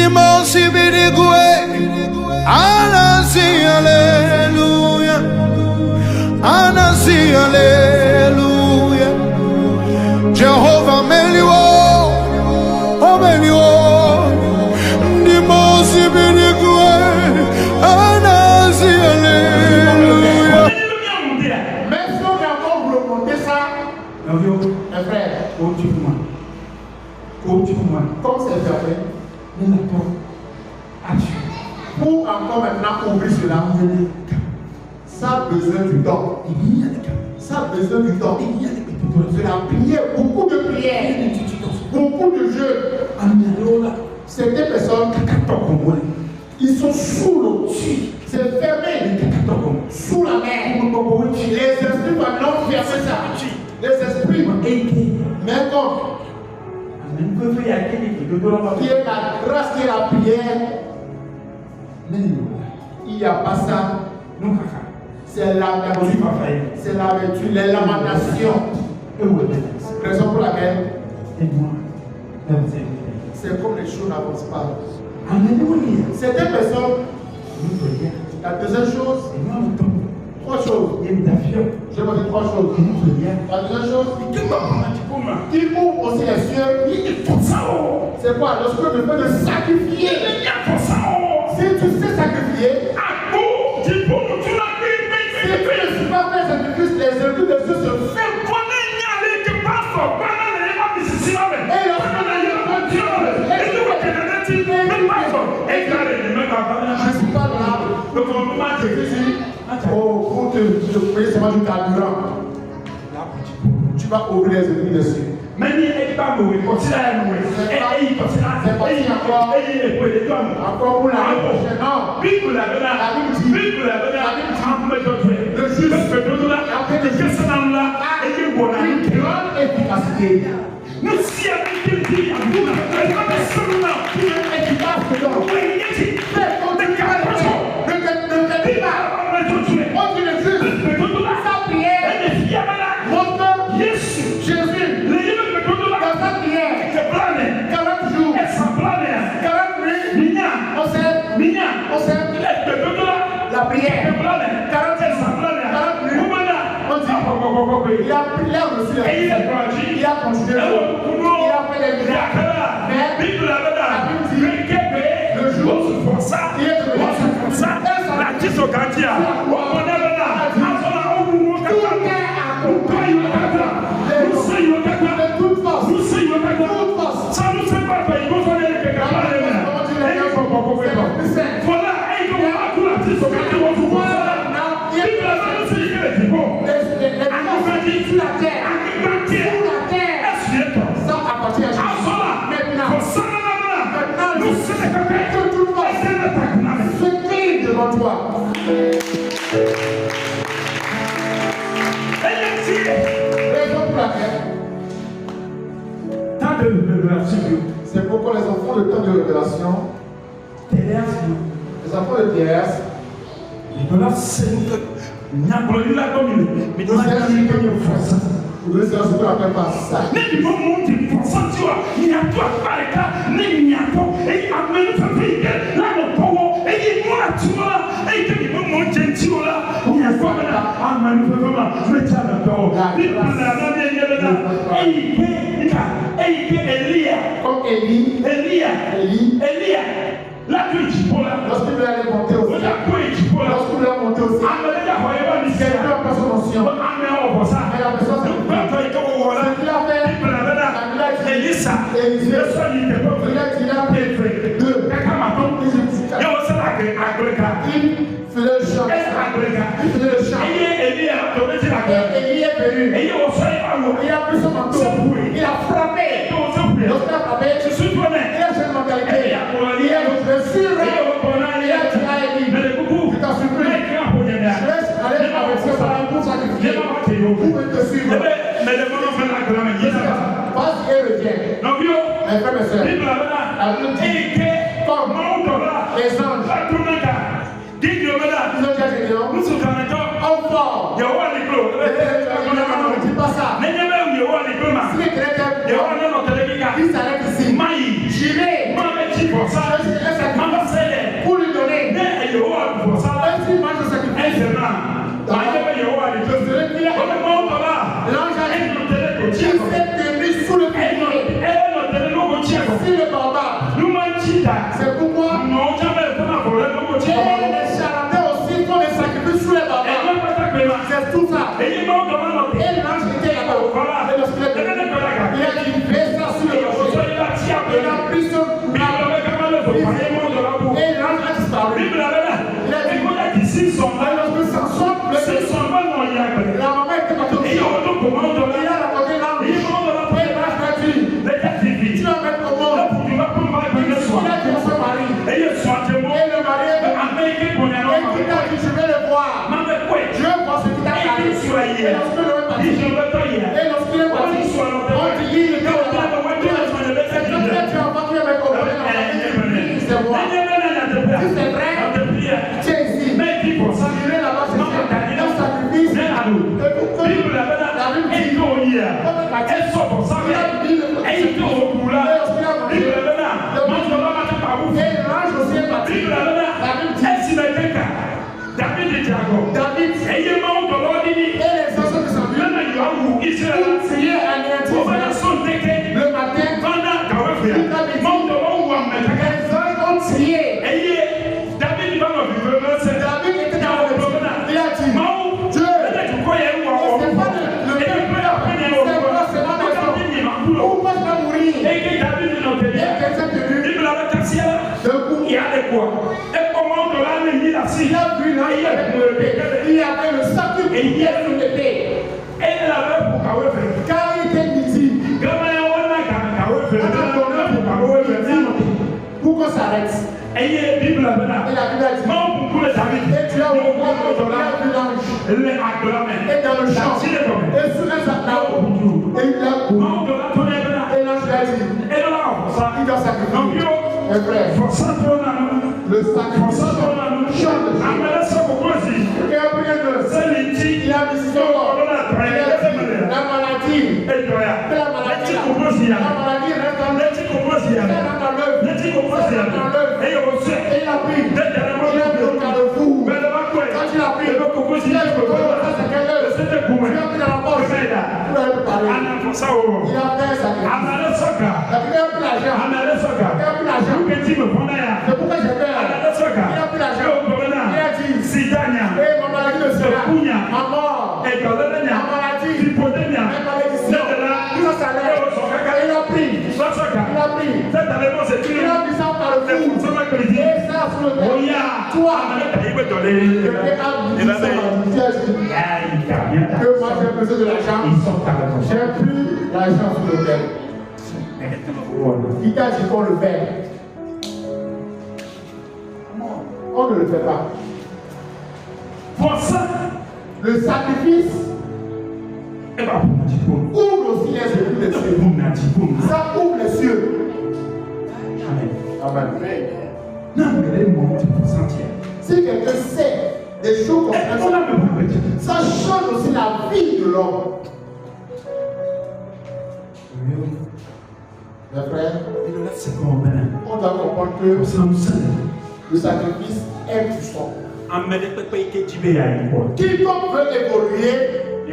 Ndimosi bidigwe. Anasi hallelujah. Anasi hallelujah. Jehovah Meliwo. Oh Meliwo. Ndimosi bidigwe. Anasi hallelujah. Mais si on a encore remonté ça, mes frères, continue-moi. comme c'est fait, Nous l'attendons à Dieu. pour encore maintenant ouvrir cela, ça a besoin du temps. Ça a besoin du temps. De la prière, beaucoup de prières, beaucoup de jeûnes. Certaines personnes, ils sont sous l'eau, c'est fermé, sous la mer. Les esprits maintenant fermer ça. Les esprits, mais comme qui est la grâce, qui est la prière, il n'y a pas ça. C'est la vertu, les lamentations. Raison pour laquelle c'est comme les choses n'avancent pas. Certaines personnes, la deuxième chose, trois choses. Je vais vous dire trois choses. La deuxième chose, il ouvre aussi les cieux. C'est quoi? Lorsque tu fais de sacrifier. Si tu sais sacrifier, si tu ne sais pas faire sacrifice, les esprits de Dieu se ferment. Je suis pas là. Donc, on peut pas dire ici. Pour te payer seulement du carburant. Tu vas ouvrir les esprits dessus. C'est parti encore pour la prochaine. Non. La Bible dit. Le juge. Après le juge. Une grande efficacité. Nous si la prière, 40 il a pris l'air aussi, il a continué, il a fait les miracles. Mais la Bible dit, le jour où ça, il est de la tisokatia. De toute force. Ça nous sait pas, il faut faire les voilà, et il y a tout la tisokatia. Sur la terre, ça appartient à Jésus. Maintenant, nous sommes tout le se crie devant toi. Raison pour laquelle, Tant de révélation, c'est pourquoi les enfants de temps de révélation, les enfants de Pierre, vous savez ce qu'on appelle pas ça. Comme Élie. Lorsqu'il veut aller monter aussi. Lorsqu'il veut monter aussi. Quelqu'un n'a pas son notion. Mais la personne c'est qu'il a fait. Élisa. Il a fait deux. Il faisait le chant. Élie est venu. Il a pris son manteau. Il a frappé. Lorsqu'il a frappé, il a changé de mentalité. Il a reçu. Il a dit à Élie, je t'en supplie. Je laisse aller avec ce salut pour sacrifier. Pour te suivre. Vas-y et reviens. Mes frères et sœurs, la Bible dit, comme les anges, ils ont déjà dit non. En fort. Ne dis pas ça. Si les chrétiens, ils s'arrêtent ici. J'irai. C'est pourquoi les charlatans aussi font des sacrifices sous les barbares. C'est tout ça. Et l'ange était là-bas. Et lorsqu'il est venu, il a dit, fais ça sur le rocher. Il a pris son et l'ange a disparu. Il a dit, lorsque Samson pleurait, la maman était partie au ciel. Il a raconté l'ange. Et l'ange a dit, tu vas mettre au monde. Il a dit à son mari. Et le mari est venu. Et il a dit, je vais le voir. Je vais voir ce qui t'a parlé. Et lorsqu'il est parti, on dit, il était au monde. C'est comme ça que tu as entendu avec au monde. C'est moi. Si c'est vrai, tu es ici. Il est là-bas, c'est un sacrifice. Et pourquoi la Bible dit, David et les enfants de Samuel ont tiré anéantir le matin, les anges ont tiré. David était dans le il a dit, Dieu, c'est pas le pourquoi je vais mourir? Et quelqu'un tenu il a des quoi? Il a vu là, il avait le sacrifice sur l'épée. Car il était midi. On a donné pour qu'on s'arrête. Et la Bible a dit, et tu as vu l'ange. Et dans le champ. Et sous les atlaos. Et il a couru. Et l'ange a dit, il doit sacrifier. Et frère, le sacrifice change. Et après, il a mis son corps. La maladie. La maladie reste dans l'œuf. Et il a pris. Il a mis au carrefour. Quand il a pris, il a pris dans la poche. Il a fait ça. La Bible a pris l'argent. C'est pourquoi j'ai peur. Il a pris l'argent. Il a dit, ma maladie ne sera. Ma mort. Ma maladie. Ma malédiction. Tout ça salaire. Il a pris. Il a mis ça par le fou. Et ça sur le terre. Toi. Que moi j'ai besoin de l'argent. J'ai plus l'argent sur le terre. Il t'a dit qu'on le fait. On ne le fait pas. Pour ça, le sacrifice ouvre aussi les yeux des cieux. Ça ouvre les cieux. Amen. Si quelqu'un sait des choses comme ça, ça change aussi la vie de l'homme. Mes frères, on doit comprendre que le sacrifice est puissant. Quiconque veut évoluer, il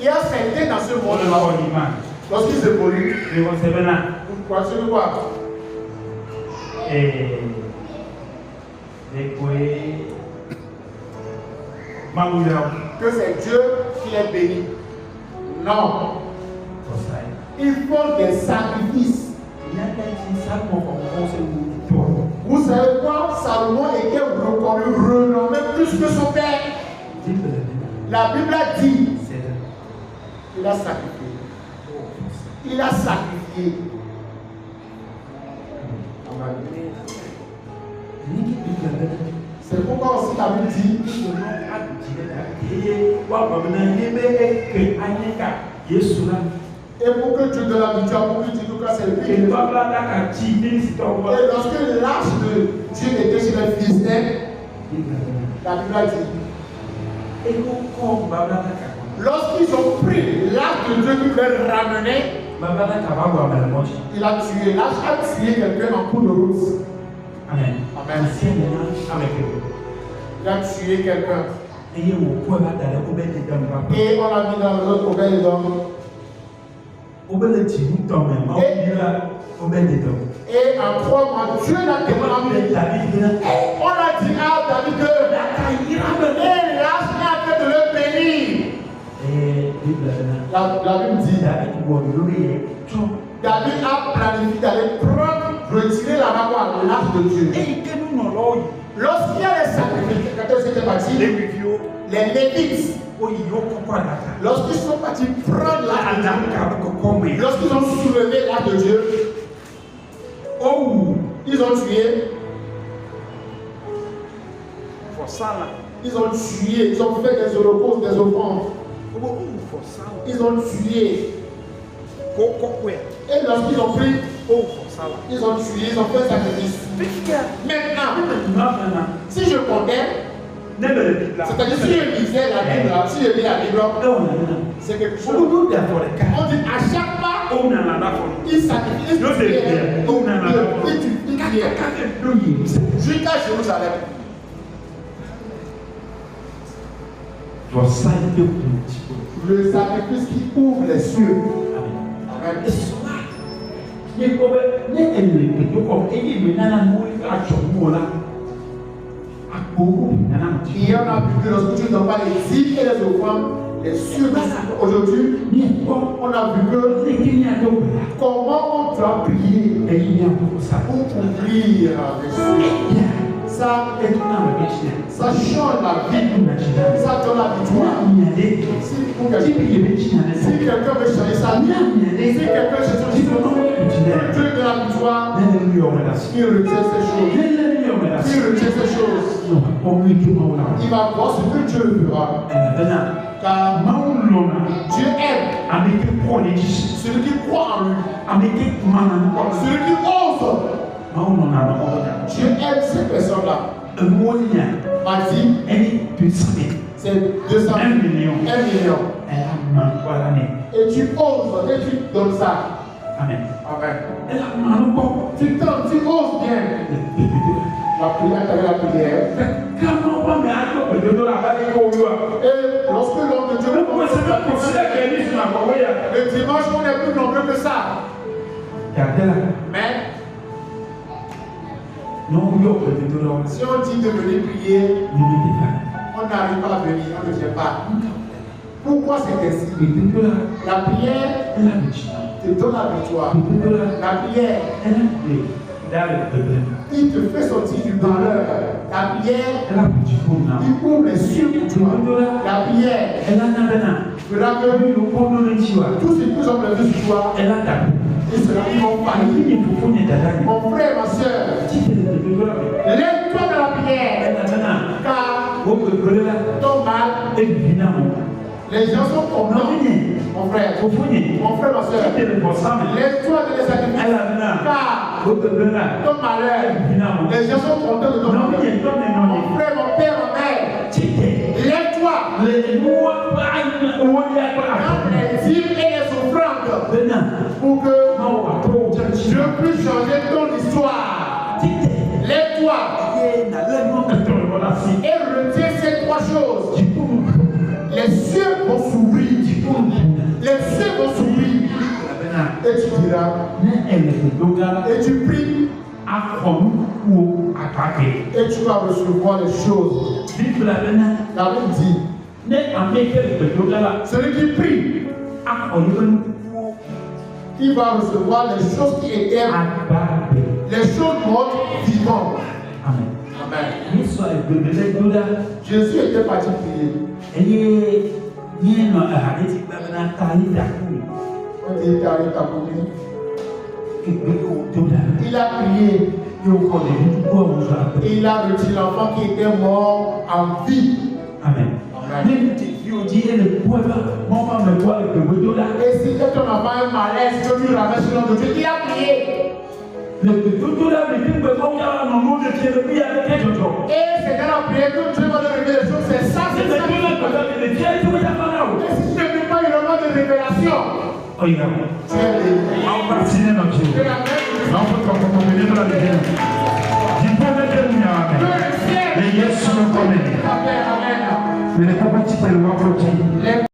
y a certains dans ce monde-là, lorsqu'ils évoluent, vous croyez quoi? Que c'est Dieu qui les bénit. Non. Ils font des sacrifices. Vous savez quoi? Salomon était renommé plus que son père. La Bible a dit qu'il a sacrifié. Il a sacrifié. C'est pourquoi aussi la Bible dit et pour que Dieu de la vie, pour que Dieu de c'est le but. Et lorsque l'arche de Dieu était chez les Philistins, la Bible a dit lorsqu'ils ont pris l'arche de Dieu qui voulait le ramener, il a tué. L'arche a tué quelqu'un en cours de route. Amen. Amen. Il a tué quelqu'un. Et on l'a mis dans l'autre Obed-Edom. Et en 3 mois, Dieu l'a demandé. On a dit à David que et lâche la tête de le bénir. La Bible dit David a planifié d'aller retirer la main à l'arche de Dieu. Lorsqu'il y a les sacrificateurs, c'était parti, les Lévites, lorsqu'ils sont partis prendre l'arche de Dieu, lorsqu'ils ont soulevé l'arche de Dieu, ils ont tué. Ils ont tué, ils ont fait des holocaustes, des offrandes. Ils ont tué. Et lorsqu'ils ont pris, ils ont tué, ils ont fait un sacrifice. Maintenant, si je condamne, c'est-à-dire si je lisais la Bible, si je lis la Bible, c'est quelque chose. On dit à chaque pas, il sacrifie, il tue, jusqu'à Jérusalem. Le sacrifice qui ouvre les cieux. Amen. Il y en a vu que lorsque tu n'as pas les dîmes et les offrandes, les cieux aujourd'hui, on a vu que comment on doit prier pour ouvrir les cieux. Ça change la vie, ça donne la victoire. Si quelqu'un veut changer sa vie, si quelqu'un veut changer son nom, Dieu de la victoire, il retient ces choses. Il retient ces choses. Il va voir ce que Dieu fera. Car Dieu aime celui qui croit en lui, celui qui ose. Dieu aime ces personnes-là. C'est 200 1 million. Et tu oses et tu donnes ça. Amen. Tu oses bien. La prière. Et lorsque l'homme de Dieu le dimanche, on est plus nombreux que ça. Mais si on dit de venir prier, on n'arrive pas à venir, on ne vient pas. Pourquoi c'est ainsi? La prière te donne la victoire. La prière, il te fait sortir du malheur. La prière, il ouvre les cieux pour toi. La prière fera que tous ceux qui ont prévu sur toi, ils seront faillis. Mon frère, ma soeur, lève-toi de la prière, car ton mal, les gens sont contents. Mon frère, ma soeur, lève-toi de les sacrifices, car ton malheur, les gens sont contents de ton malheur. Mon frère, mon père, ma mère, lève-toi. Dans les dîmes et les offrandes, pour que Dieu puisse changer ton histoire. Lève-toi et retiens ces 3 choses. Les cieux vont s'ouvrir. Les cieux vont s'ouvrir. Et tu diras, et tu pries, et tu vas recevoir les choses. La Bible dit, celui qui prie, il va recevoir les choses qui étaient, les choses mortes vivantes. Amen. Jésus était parti prier. Il a prié. Et il a retiré l'enfant qui était mort en vie. Amen. Et si ton enfant a un malaise, que tu ramènes sur le nom de Dieu, il a prié. Et c'est dans la prière que Dieu va te révéler les choses. C'est ça, c'est ça. Et si tu ne fais pas une demande de révélation, tu es Amen.